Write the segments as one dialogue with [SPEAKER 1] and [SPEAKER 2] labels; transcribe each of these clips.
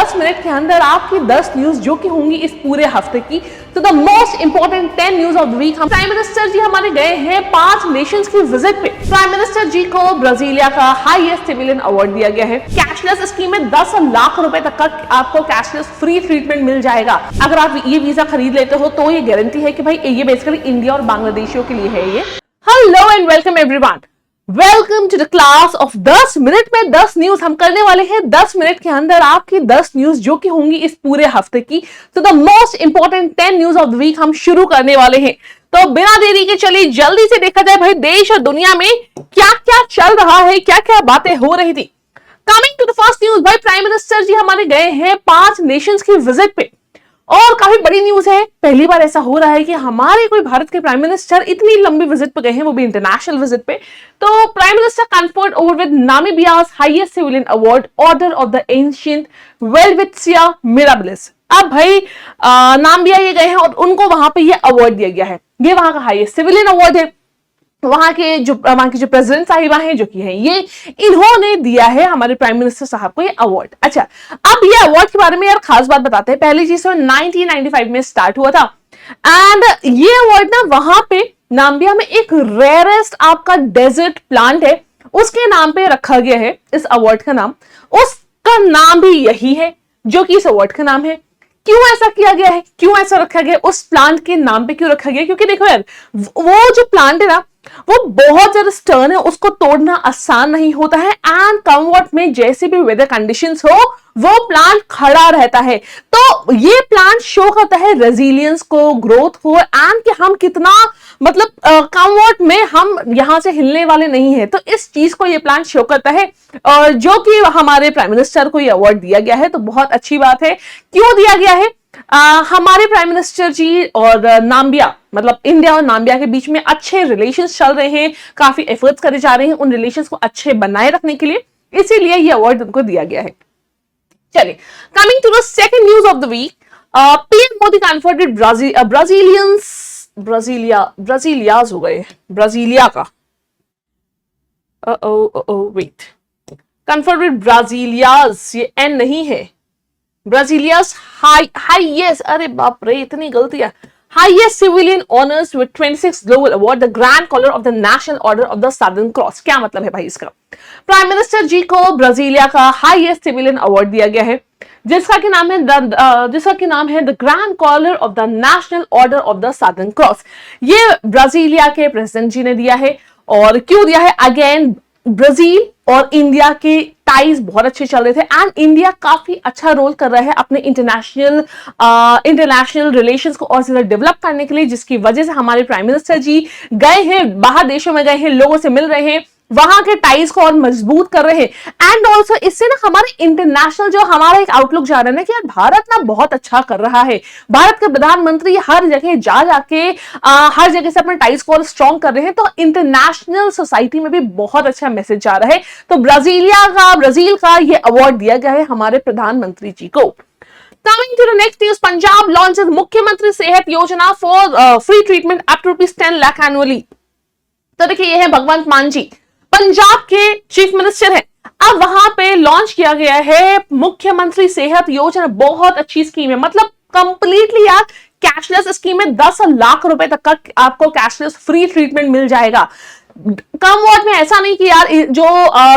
[SPEAKER 1] 10 minute के अंदर आपकी 10 न्यूज जो कि होंगी इस पूरे हफ्ते की। तो the most important 10 news of the week. हम प्राइम मिनिस्टर जी हमारे गए हैं 5 नेशंस की विजिट पे। प्राइम मिनिस्टर जी को ब्राजीलिया का हाईएस्ट सिविलियन अवार्ड दिया गया है। कैशलेस स्कीम में 10 लाख रुपए तक का आपको कैशलेस फ्री ट्रीटमेंट मिल जाएगा। अगर आप ये वीजा खरीद लेते हो तो ये गारंटी है कि भाई ये बेसिकली इंडिया और बांग्लादेशियों के लिए है ये। Hello and welcome everyone, welcome to the class of 10 minute में 10 न्यूज। हम करने वाले हैं 10 मिनट के अंदर आपकी 10 न्यूज जो कि होंगी इस पूरे हफ्ते की। तो the most important 10 news of the week हम शुरू करने वाले हैं। तो बिना देरी के चलिए जल्दी से देखा जाए भाई देश और दुनिया में क्या क्या चल रहा है, क्या क्या बातें हो रही थी। Coming to the first news, भाई प्राइम मिनिस्टर जी हमारे गए हैं 5 नेशंस की विजिट पे और काफी बड़ी न्यूज है। पहली बार ऐसा हो रहा है कि हमारे कोई भारत के प्राइम मिनिस्टर इतनी लंबी विजिट पे गए हैं, वो भी इंटरनेशनल विजिट पे। तो prime minister conferred over with Namibia's highest civilian award order of the ancient Welwitschia mirabilis. अब भाई नामीबिया ये गए हैं और उनको वहां पे ये अवार्ड दिया गया है। ये वहां का हाईएस्ट सिविलियन अवार्ड है। वहां की जो प्रेसिडेंट साहिबा हैं जो कि हैं ये, इन्होंने दिया है हमारे प्राइम मिनिस्टर साहब को ये अवार्ड। अच्छा, अब ये अवार्ड के बारे में यार खास बात बताते हैं। पहली चीज तो 1995 में स्टार्ट हुआ था एंड ये अवार्ड ना वहां पे नामीबिया में एक रेयरेस्ट आपका डेजर्ट प्लांट है, उसके नाम पे रखा गया है इस अवार्ड का नाम। उसका नाम भी यही है जो कि इस अवार्ड का नाम है। क्यों ऐसा किया गया है, क्यों ऐसा रखा गया, उस प्लांट के नाम पे क्यों रखा गया? क्योंकि देखो यार, वो जो प्लांट है ना वो बहुत ज्यादा स्टर्न है, उसको तोड़ना आसान नहीं होता है एंड कमवॉट में जैसे भी वेदर कंडीशंस हो वो प्लांट खड़ा रहता है। तो ये प्लांट शो करता है रेजिलियंस को, ग्रोथ को एंड कि हम कितना मतलब कमवॉट में हम यहां से हिलने वाले नहीं है। तो इस चीज को ये प्लांट शो करता है और जो कि हमारे प्राइम मिनिस्टर को ये अवार्ड दिया गया है। तो बहुत अच्छी बात है। क्यों दिया गया है? हमारे प्राइम मिनिस्टर जी और नामीबिया मतलब इंडिया और नामीबिया के बीच में अच्छे रिलेशंस चल रहे हैं, काफी एफर्ट्स करे जा रहे हैं उन रिलेशंस को अच्छे बनाए रखने के लिए, इसीलिए ये अवार्ड उनको दिया गया है। चलिए, coming to the second news of the week, PM Modi conferred Brasilia's हो गए, ब्राजीलिया का वेट कन्फर्टेड ब्राजीलियाज, ये एन नहीं है, ब्राजीलिया's highest, अरे बाप रे इतनी गलतियां, highest civilian honors with 26 global award, the grand collar of the national order of the southern cross। क्या मतलब है भाई इसका? प्राइम मिनिस्टर जी को ब्राजीलिया का हाईएस्ट सिविलियन अवार्ड दिया गया है जिसका कि नाम है the grand collar of the national order of the southern cross. ये ब्राजीलिया के प्रेसिडेंट जी ने दिया है। और क्यों दिया है? अगेन ब्राजील और इंडिया के टाइज बहुत अच्छे चल रहे थे एंड इंडिया काफी अच्छा रोल कर रहा है अपने इंटरनेशनल रिलेशंस को और ज्यादा डेवलप करने के लिए, जिसकी वजह से हमारे प्राइम मिनिस्टर जी गए हैं, बाहर देशों में गए हैं, लोगों से मिल रहे हैं, वहां के टाइज को और मजबूत कर रहे हैं एंड ऑल्सो इससे ना हमारे इंटरनेशनल जो हमारा एक आउटलुक जा रहा है ना कि यार भारत ना बहुत अच्छा कर रहा है। भारत के प्रधानमंत्री हर जगह जाके हर जगह से अपने टाइज को और स्ट्रॉन्ग कर रहे हैं। तो इंटरनेशनल सोसाइटी में भी बहुत अच्छा मैसेज जा रहा है। तो ब्राजील का ये अवार्ड दिया गया है हमारे प्रधानमंत्री जी को। Coming to the next news, Punjab launches Mukhyamantri Sehat Yojana for free treatment up to ₹10 lakh annually. तो देखिए ये है भगवंत मान जी, पंजाब के चीफ मिनिस्टर हैं। अब वहां पे लॉन्च किया गया है मुख्यमंत्री सेहत योजना। बहुत अच्छी स्कीम है, मतलब कंप्लीटली यार कैशलेस स्कीम में 10 लाख रुपए तक का आपको कैशलेस फ्री ट्रीटमेंट मिल जाएगा। कम वॉट में ऐसा नहीं कि यार जो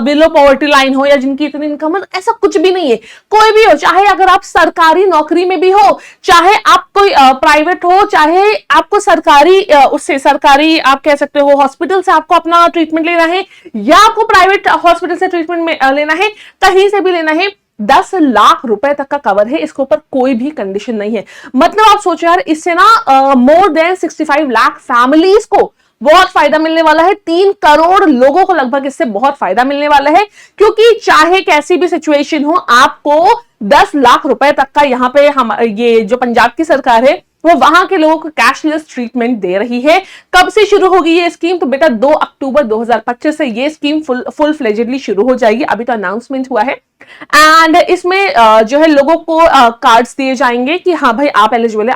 [SPEAKER 1] बिलो पॉवर्टी लाइन हो या जिनकी इतनी इनकम है, ऐसा कुछ भी नहीं है। कोई भी हो, चाहे अगर आप सरकारी नौकरी में भी हो, चाहे आप कोई प्राइवेट हो, चाहे आपको सरकारी आप कह सकते हो हॉस्पिटल से आपको अपना ट्रीटमेंट लेना है या आपको प्राइवेट हॉस्पिटल से ट्रीटमेंट में लेना है, कहीं से भी लेना है, 10 लाख रुपए तक का कवर है। इसके ऊपर कोई भी कंडीशन नहीं है। मतलब आप सोचो यार, इससे ना मोर देन 65 लाख फैमिलीज को बहुत फायदा मिलने वाला है। 3 करोड़ लोगों को लगभग इससे बहुत फायदा मिलने वाला है, क्योंकि चाहे कैसी भी सिचुएशन हो आपको 10 लाख रुपए तक का यहाँ पे ये जो पंजाब की सरकार है वो वहां के लोगों को कैशलेस ट्रीटमेंट दे रही है। कब से शुरू होगी ये स्कीम? तो बेटा 2 अक्टूबर 2025 से ये स्कीम फुल फ्लेजेडली शुरू हो जाएगी। अभी तो अनाउंसमेंट हुआ है एंड इसमें जो है लोगों को कार्ड्स दिए जाएंगे कि हाँ भाई आप एलिजिबल है,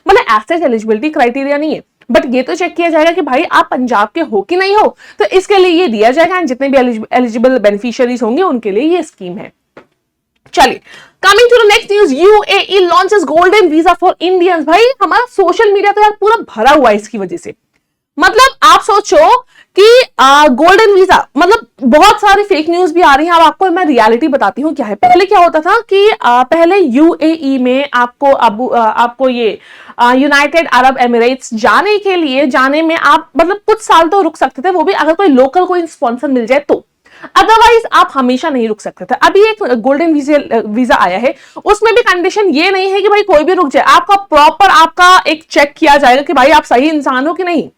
[SPEAKER 1] मतलब एज एलिजिबिलिटी क्राइटेरिया नहीं है, बट ये तो चेक किया जाएगा कि भाई आप पंजाब के हो कि नहीं हो। तो इसके लिए ये दिया जाएगा एंड जितने भी एलिजिबल बेनिफिशियरीज होंगे उनके लिए ये स्कीम है। चलिए, coming to the next news, UAE launches golden visa for Indians. भाई हमारा सोशल मीडिया तो यार पूरा भरा हुआ है इसकी वजह से। मतलब आप सोचो कि गोल्डन वीजा, मतलब बहुत सारी फेक न्यूज भी आ रही हैं। अब आपको मैं रियलिटी बताती हूँ क्या है। पहले क्या होता था कि पहले यूएई में आपको ये यूनाइटेड अरब एमिरेट्स जाने में आप मतलब कुछ साल तो रुक सकते थे, वो भी अगर कोई लोकल कोई स्पॉन्सर मिल जाए तो, अदरवाइज आप हमेशा नहीं रुक सकते थे। अभी एक गोल्डन वीजा आया है, उसमें भी कंडीशन ये नहीं है कि भाई कोई भी रुक जाए, आपका प्रॉपर आपका एक चेक किया जाएगा कि भाई आप सही इंसान हो कि नहीं,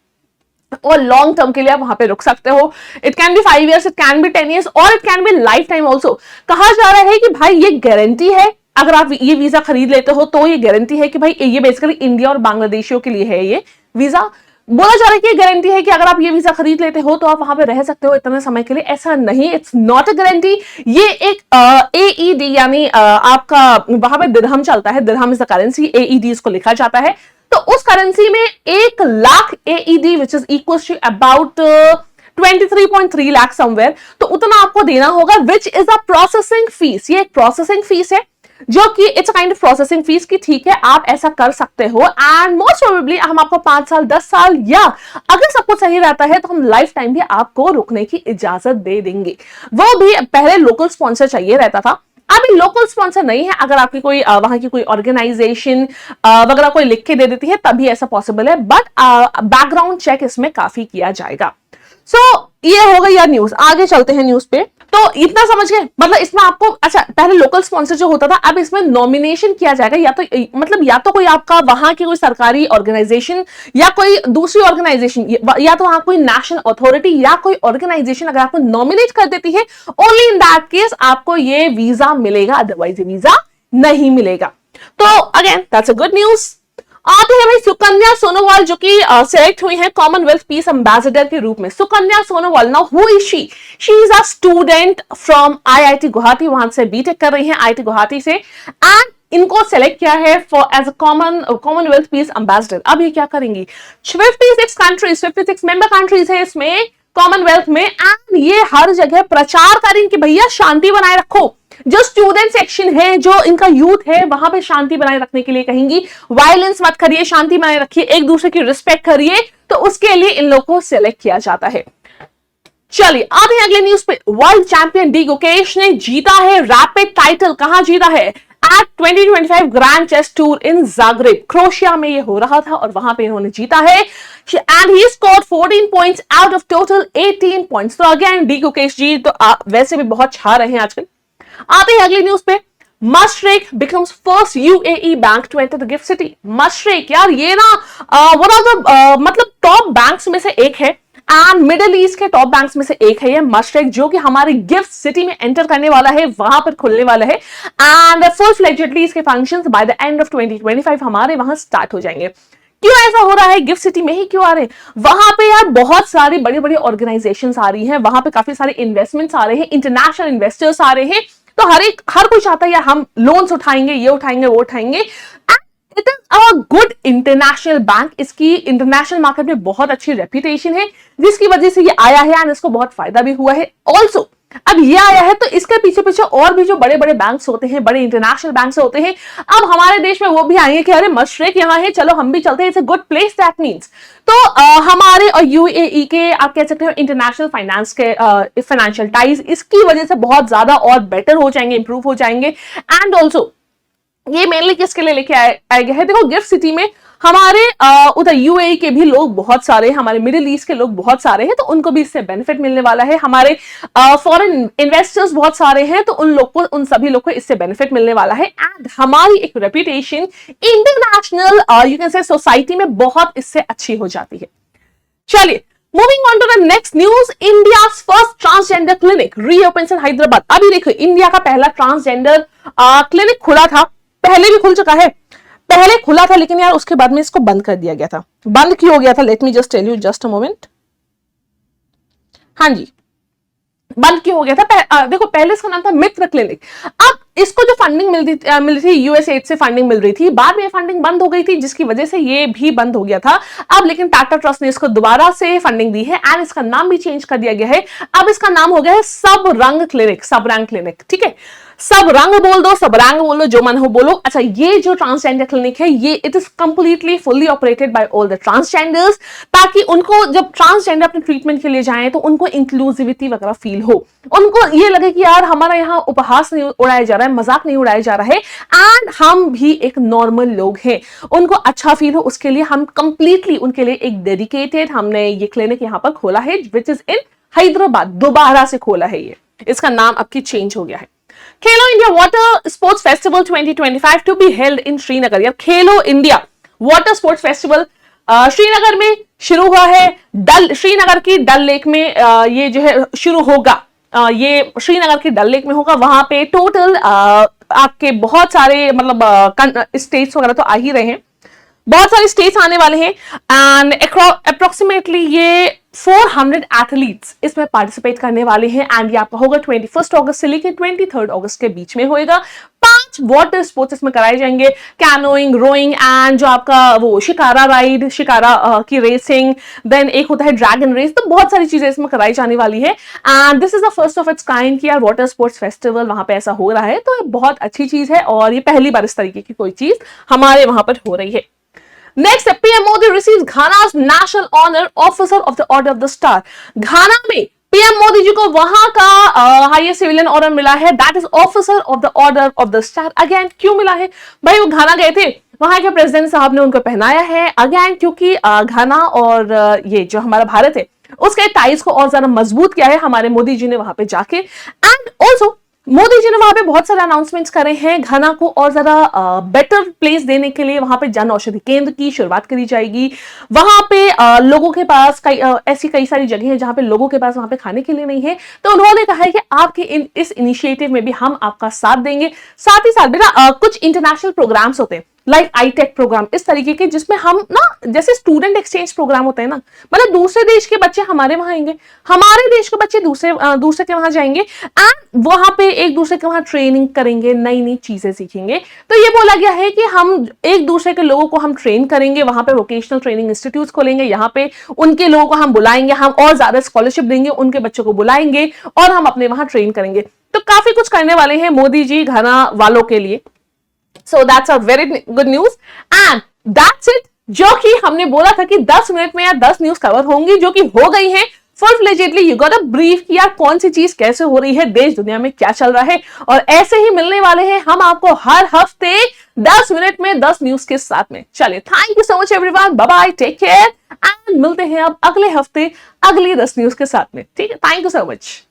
[SPEAKER 1] और लॉन्ग टर्म के लिए आप वहां पे रुक सकते हो। It can be 5 years, it can be 10 years और it can be life time also. कहा जा रहा है कि भाई ये गारंटी है, अगर आप ये वीजा खरीद लेते हो तो ये गारंटी है कि भाई ये बेसिकली इंडिया और बांग्लादेशियों के लिए है ये वीजा। बोला जा रहा है कि गारंटी है कि अगर आप ये वीजा खरीद लेते हो तो आप वहां पे रह सकते हो इतने समय के लिए। ऐसा नहीं, इट्स नॉट अ गारंटी। ये एक एईडी यानी आपका वहां पे दिरहम चलता है, dirham is the currency, AED इसको लिखा जाता है। तो उस करेंसी में 1 lakh AED which is equal to about 23.3 lakh somewhere, तो उतना आपको देना होगा, which is a processing fees. ये एक प्रोसेसिंग फीस है जो कि it's kind of processing fees की, ठीक है आप ऐसा कर सकते हो। एंड मोस्ट प्रोबेबली हम आपको 5 साल 10 साल या अगर सब कुछ सही रहता है तो हम लाइफ टाइम भी आपको रुकने की इजाजत दे देंगे। वो भी पहले लोकल स्पॉन्सर चाहिए रहता था, अभी लोकल स्पॉन्सर नहीं है। अगर आपकी कोई वहां की कोई ऑर्गेनाइजेशन वगैरह कोई लिख के दे देती है तभी ऐसा पॉसिबल है, बट बैकग्राउंड चेक इसमें काफी किया जाएगा। ये हो गई यार न्यूज। आगे चलते हैं न्यूज पे। तो इतना समझ गए, मतलब इसमें आपको, अच्छा पहले लोकल स्पॉन्सर जो होता था, अब इसमें नॉमिनेशन किया जाएगा, या तो कोई आपका वहां की कोई सरकारी ऑर्गेनाइजेशन या कोई दूसरी ऑर्गेनाइजेशन, या तो वहां कोई नेशनल अथॉरिटी या कोई ऑर्गेनाइजेशन अगर आपको नॉमिनेट कर देती है, ओनली इन दैट केस आपको ये वीजा मिलेगा, अदरवाइज ये वीजा नहीं मिलेगा। तो again that's a good news. आते हैं भाई सुकन्या सोनोवाल जो कि सिलेक्ट हुई है कॉमनवेल्थ पीस एम्बेसडर के रूप में। Sukanya Sonowal, now who is she? She is a student from IIT Guwahati, वहां से बीटेक कर रही है आईआईटी गुवाहाटी से, एंड इनको सेलेक्ट किया है for as a commonwealth peace ambassador. अब ये क्या करेंगी? 56 कंट्रीज, 56 मेंबर कंट्रीज है इसमें कॉमनवेल्थ में, एंड ये हर जगह प्रचार करेंगे कि भैया शांति बनाए रखो। जो स्टूडेंट सेक्शन है, जो इनका यूथ है, वहां पे शांति बनाए रखने के लिए कहेंगी, वायलेंस मत करिए, शांति बनाए रखिए, एक दूसरे की रिस्पेक्ट करिए। तो उसके लिए इन लोगों को सिलेक्ट किया जाता है। चलिए आते हैं अगले न्यूज पे। वर्ल्ड चैंपियन डी गुकेश ने जीता है रैपिड टाइटल। कहां जीता है? At 2025 grand chess tour in Zagreb, Croatia में ये हो रहा था और वहां पे इन्होंने जीता है। And he scored 14 points out of total 18 points. तो अगेन डी गुकेश जी तो वैसे भी बहुत छा रहे हैं आजकल। आते हैं अगली न्यूज पे। Mashreq becomes first UAE bank to enter the gift city। Mashreq यार ये ना वन ऑफ द मतलब टॉप बैंक्स में से एक है, एंड मिडिल ईस्ट के टॉप बैंक्स में से एक है ये मशरेक, जो कि हमारी गिफ्ट सिटी में एंटर करने वाला है, वहां पर खुलने वाला है। एंड फुल फ्लेजेडली इसके functions by the end of 2025 हमारे वहां स्टार्ट हो जाएंगे। क्यों ऐसा हो रहा है? गिफ्ट सिटी में ही क्यों आ रहे हैं? वहां पे यार बहुत सारी बड़ी बड़ी ऑर्गेनाइजेशंस आ रही हैं, वहां पे काफी सारे इन्वेस्टमेंट्स आ रहे हैं, इंटरनेशनल इन्वेस्टर्स आ रहे हैं। तो हर कोई चाहता है यार हम लोन्स उठाएंगे, ये उठाएंगे, वो उठाएंगे। It is a good international bank, इसकी इंटरनेशनल मार्केट में बहुत अच्छी रेपुटेशन है, जिसकी वजह से ये आया है एंड इसको बहुत फायदा भी हुआ है। ऑल्सो अब ये आया है तो इसके पीछे पीछे और भी जो बड़े बड़े बैंक्स होते हैं, बड़े इंटरनेशनल बैंक्स होते हैं, अब हमारे देश में वो भी आएंगे कि अरे मशरेक यहाँ है, चलो हम भी चलते हैं, it's a good place that means. तो हमारे और यूएई के आप कह सकते हो इंटरनेशनल फाइनेंस के फाइनेंशियल टाइज इसकी वजह से बहुत ज्यादा और बेटर हो जाएंगे, इंप्रूव हो जाएंगे। एंड ऑल्सो ये मेनली किसके लिए लेके आया गया है? देखो गिफ्ट सिटी में हमारे उधर यूएई के भी लोग बहुत सारे, हमारे मिडिल ईस्ट के लोग बहुत सारे हैं, तो उनको भी इससे बेनिफिट मिलने वाला है। हमारे फॉरेन इन्वेस्टर्स बहुत सारे हैं, तो उन सभी लोग को इससे बेनिफिट मिलने वाला है। एंड हमारी एक reputation international you can say society में बहुत इससे अच्छी हो जाती है। चलिए moving on to the next news. India first transgender clinic reopens in Hyderabad. अभी देखो इंडिया का पहला ट्रांसजेंडर क्लिनिक खुला था, पहले भी खुल चुका है, पहले खुला था लेकिन यार उसके बाद में इसको बंद कर दिया गया था। बंद क्यों हो गया था? Let me just tell you, just a moment. हाँ जी, बंद क्यों हो गया था? देखो पहले इसका नाम था मित्र क्लिनिक। अब इसको जो फंडिंग मिल रही थी यूएसएड से फंडिंग मिल रही थी, बाद में फंडिंग बंद हो गई थी, जिसकी वजह से ये भी बंद हो गया था। अब लेकिन टाटा ट्रस्ट ने इसको दोबारा से फंडिंग दी है एंड इसका नाम भी चेंज कर दिया गया है। अब इसका नाम हो गया है सब रंग क्लिनिक, सब रंग क्लिनिक। ठीक है, सब रंग बोल दो, सब रंग बोल दो, जो मन हो बोलो। अच्छा, ये जो ट्रांसजेंडर क्लिनिक है, ये it is completely fully operated by all the transgenders, ताकि उनको जब ट्रांसजेंडर अपने ट्रीटमेंट के लिए जाएं तो उनको इंक्लूसिविटी वगैरह फील हो, उनको ये लगे कि यार हमारा यहाँ उपहास नहीं उड़ाया जा रहा है, मजाक नहीं उड़ाया जा रहा है, एंड हम भी एक नॉर्मल लोग हैं, उनको अच्छा फील हो, उसके लिए हम कंप्लीटली उनके लिए एक डेडिकेटेड हमने ये क्लिनिक यहाँ पर खोला है, विच इज इन हैदराबाद। दोबारा से खोला है ये, इसका नाम अब की चेंज हो गया है। Khelo India water sports festival 2025 to be held in Srinagar. यार Khelo India water sports festival Srinagar में शुरू हुआ है। श्रीनगर की डल लेक में ये जो है शुरू होगा, ये श्रीनगर की डल लेक में होगा। वहां पे टोटल आपके बहुत सारे मतलब स्टेट्स वगैरह तो आ ही रहे हैं, बहुत सारे स्टेट्स आने वाले हैं, एंड अप्रोक्सीमेटली ये 400 एथलीट्स इसमें पार्टिसिपेट करने वाले हैं। एंड ये आपका होगा 21 अगस्त से लेकर 23 अगस्त के बीच में होएगा। 5 वाटर स्पोर्ट्स इसमें कराए जाएंगे, कैनोइंग, रोइंग, एंड जो आपका वो शिकारा राइड, शिकारा की रेसिंग, देन एक होता है ड्रैगन रेस। तो बहुत सारी चीजें इसमें कराई जाने वाली है, and this is the first of its kind कि यार वाटर स्पोर्ट्स फेस्टिवल वहां पे ऐसा हो रहा है, तो बहुत अच्छी चीज है, और ये पहली बार इस तरीके की कोई चीज हमारे वहां पर हो रही है। Next, PM Modi receives Ghana's National Honor Officer of the Order of the Star. घाना में पीएम मोदी जी को वहां का हाईएस्ट सिविलियन ऑर्डर मिला है, that is officer of the order of the star. Again क्यों मिला है भाई? वो घाना गए थे, वहां के प्रेसिडेंट साहब ने उनको पहनाया है। अगेन क्योंकि घाना और ये जो हमारा भारत है उसके टाइज को और ज्यादा मजबूत किया है हमारे मोदी जी ने वहां पे जाके। एंड ऑल्सो मोदी जी ने वहां पे बहुत सारे अनाउंसमेंट्स करे हैं, घाना को और ज्यादा बेटर प्लेस देने के लिए वहां पे जन औषधि केंद्र की शुरुआत करी जाएगी। वहां पे लोगों के पास ऐसी कई सारी जगह है जहां पे लोगों के पास वहां पे खाने के लिए नहीं है, तो उन्होंने कहा है कि आपके इस इनिशिएटिव में भी हम आपका साथ देंगे। साथ ही साथ बेटा कुछ इंटरनेशनल प्रोग्राम्स होते हैं लाइक आईटेक प्रोग्राम, इस तरीके के, जिसमें हम ना जैसे स्टूडेंट एक्सचेंज प्रोग्राम होते हैं ना, मतलब दूसरे देश के बच्चे हमारे वहां आएंगे, हमारे देश के बच्चे दूसरे के वहां जाएंगे, एंड वहां पे एक दूसरे के वहां ट्रेनिंग करेंगे, नई नई चीजें सीखेंगे। तो ये बोला गया है कि हम एक दूसरे के लोगों को हम ट्रेन करेंगे, वहां पे वोकेशनल ट्रेनिंग इंस्टीट्यूट खोलेंगे, यहाँ पे उनके लोगों को हम बुलाएंगे, हम और ज्यादा स्कॉलरशिप देंगे, उनके बच्चों को बुलाएंगे और हम अपने वहां ट्रेन करेंगे। तो काफी कुछ करने वाले हैं मोदी जी घाना वालों के लिए। So that's a very good news and that's it, जो कि हमने बोला था कि 10 मिनट में या 10 न्यूज कवर होंगी, जो कि हो गई है full फ्लेजेडली। You got a brief कि यार कौन सी चीज कैसे हो रही है, देश दुनिया में क्या चल रहा है, और ऐसे ही मिलने वाले हैं हम आपको हर हफ्ते 10 मिनट में 10 न्यूज के साथ में। चलिए, thank you so much everyone, bye bye, take care, and मिलते हैं अब अगले हफ्ते अगली 10 न्यूज के साथ में। ठीक है, थैंक यू सो मच।